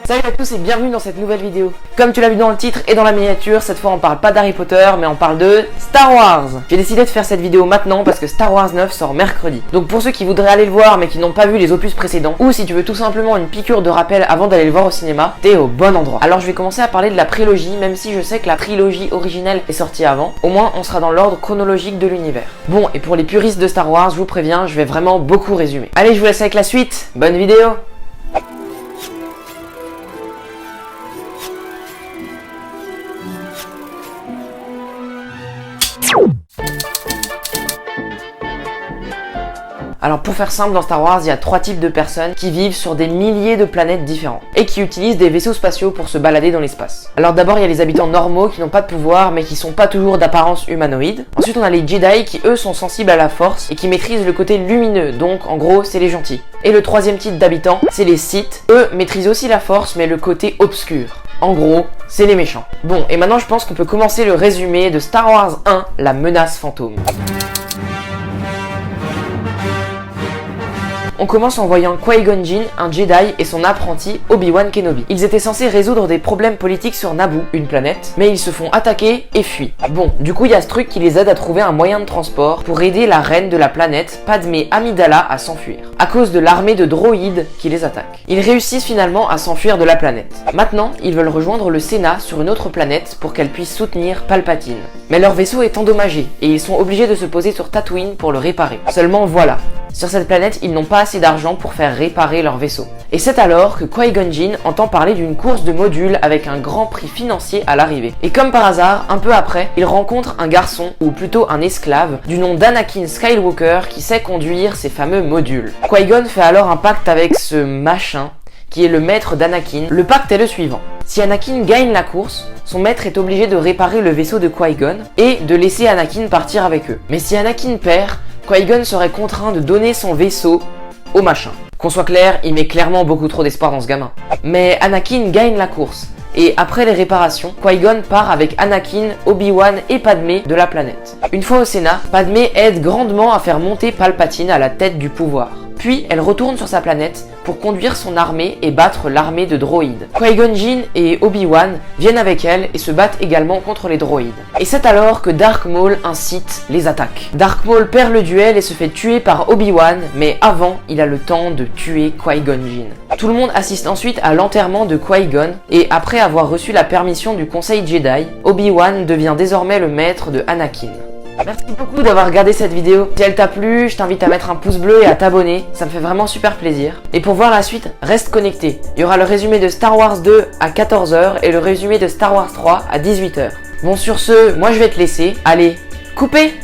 Salut à tous et bienvenue dans cette nouvelle vidéo. Comme tu l'as vu dans le titre et dans la miniature, cette fois on parle pas d'Harry Potter mais on parle de Star Wars. J'ai décidé de faire cette vidéo maintenant parce que Star Wars 9 sort mercredi. Donc pour ceux qui voudraient aller le voir mais qui n'ont pas vu les opus précédents, ou si tu veux tout simplement une piqûre de rappel avant d'aller le voir au cinéma, t'es au bon endroit. Alors je vais commencer à parler de la prélogie, même si je sais que la trilogie originelle est sortie avant. Au moins on sera dans l'ordre chronologique de l'univers. Bon, et pour les puristes de Star Wars, je vous préviens, je vais vraiment beaucoup résumer. Allez, je vous laisse avec la suite, bonne vidéo. Alors pour faire simple, dans Star Wars, il y a 3 types de personnes qui vivent sur des milliers de planètes différentes et qui utilisent des vaisseaux spatiaux pour se balader dans l'espace. Alors d'abord, il y a les habitants normaux qui n'ont pas de pouvoir mais qui sont pas toujours d'apparence humanoïde. Ensuite, on a les Jedi qui eux sont sensibles à la force et qui maîtrisent le côté lumineux, donc en gros, c'est les gentils. Et le troisième type d'habitants, c'est les Sith. Eux maîtrisent aussi la force mais le côté obscur. En gros, c'est les méchants. Bon, et maintenant je pense qu'on peut commencer le résumé de Star Wars 1, la menace fantôme. On commence en voyant Qui-Gon Jinn, un Jedi, et son apprenti Obi-Wan Kenobi. Ils étaient censés résoudre des problèmes politiques sur Naboo, une planète, mais ils se font attaquer et fuient. Bon, du coup il y a ce truc qui les aide à trouver un moyen de transport pour aider la reine de la planète, Padmé Amidala, à s'enfuir, à cause de l'armée de droïdes qui les attaque. Ils réussissent finalement à s'enfuir de la planète. Maintenant, ils veulent rejoindre le Sénat sur une autre planète pour qu'elle puisse soutenir Palpatine. Mais leur vaisseau est endommagé, et ils sont obligés de se poser sur Tatooine pour le réparer. Seulement voilà, sur cette planète, ils n'ont pas assez d'argent pour faire réparer leur vaisseau. Et c'est alors que Qui-Gon Jinn entend parler d'une course de modules avec un grand prix financier à l'arrivée. Et comme par hasard, un peu après, il rencontre un garçon, ou plutôt un esclave, du nom d'Anakin Skywalker qui sait conduire ces fameux modules. Qui-Gon fait alors un pacte avec ce machin, qui est le maître d'Anakin. Le pacte est le suivant. Si Anakin gagne la course, son maître est obligé de réparer le vaisseau de Qui-Gon et de laisser Anakin partir avec eux. Mais si Anakin perd, Qui-Gon serait contraint de donner son vaisseau au machin. Qu'on soit clair, il met clairement beaucoup trop d'espoir dans ce gamin. Mais Anakin gagne la course. Et après les réparations, Qui-Gon part avec Anakin, Obi-Wan et Padmé de la planète. Une fois au Sénat, Padmé aide grandement à faire monter Palpatine à la tête du pouvoir. Puis elle retourne sur sa planète pour conduire son armée et battre l'armée de droïdes. Qui-Gon Jinn et Obi-Wan viennent avec elle et se battent également contre les droïdes. Et c'est alors que Dark Maul, un Sith, les attaque. Dark Maul perd le duel et se fait tuer par Obi-Wan, mais avant, il a le temps de tuer Qui-Gon Jinn. Tout le monde assiste ensuite à l'enterrement de Qui-Gon, et après avoir reçu la permission du Conseil Jedi, Obi-Wan devient désormais le maître de Anakin. Merci beaucoup d'avoir regardé cette vidéo. Si elle t'a plu, je t'invite à mettre un pouce bleu et à t'abonner, ça me fait vraiment super plaisir. Et pour voir la suite, reste connecté. Il y aura le résumé de Star Wars 2 à 14 h et le résumé de Star Wars 3 à 18 h. Bon, sur ce, moi je vais te laisser. Allez, coupez!